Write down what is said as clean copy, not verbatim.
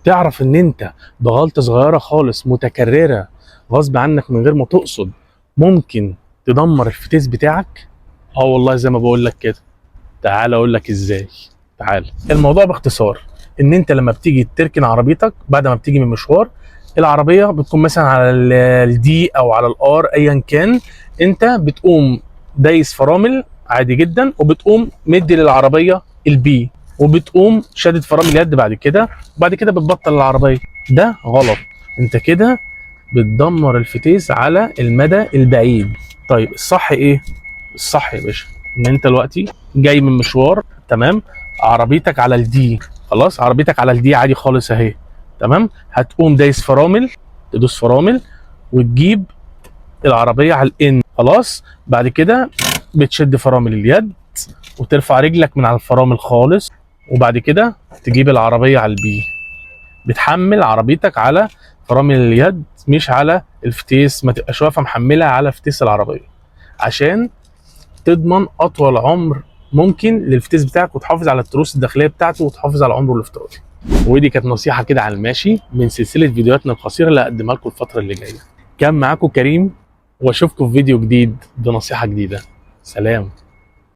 تعرف ان انت بغلطه صغيره خالص متكرره غصب عنك من غير ما تقصد ممكن تدمر الفتيس بتاعك؟ اه والله زي ما بقول لك كده. تعال اقول لك ازاي. تعال. الموضوع باختصار ان انت لما بتيجي تركن عربيتك بعد ما بتيجي من مشوار، العربيه بتكون مثلا على الدي او على الار ايا كان، انت بتقوم دايس فرامل عادي جدا، وبتقوم مدي للعربيه البي، وبتقوم شادد فرامل اليد بعد كده، وبعد كده بتبطل العربيه. ده غلط. انت كده بتدمر الفتيس على المدى البعيد. طيب الصح ايه؟ الصح يا باشا ان انت دلوقتي جاي من مشوار، تمام، عربيتك على الدي، خلاص عربيتك على الدي عادي خالص اهي، تمام، هتقوم دايس فرامل، تدوس فرامل وتجيب العربيه على الان، خلاص. بعد كده بتشد فرامل اليد وترفع رجلك من على الفرامل خالص، وبعد كده تجيب العربيه على البي. بتحمل عربيتك على فرامل اليد مش على الفتيس، ما تبقاش واقفه محملها على فتيس العربيه، عشان تضمن اطول عمر ممكن للفتيس بتاعك، وتحافظ على التروس الداخليه بتاعته، وتحافظ على عمره الافتراضي. ودي كانت نصيحه كده على الماشي من سلسله فيديوهاتنا القصيره اللي هقدمها لكم الفتره اللي جايه. كان معاكم كريم، واشوفكم في فيديو جديد بنصيحه جديده. سلام.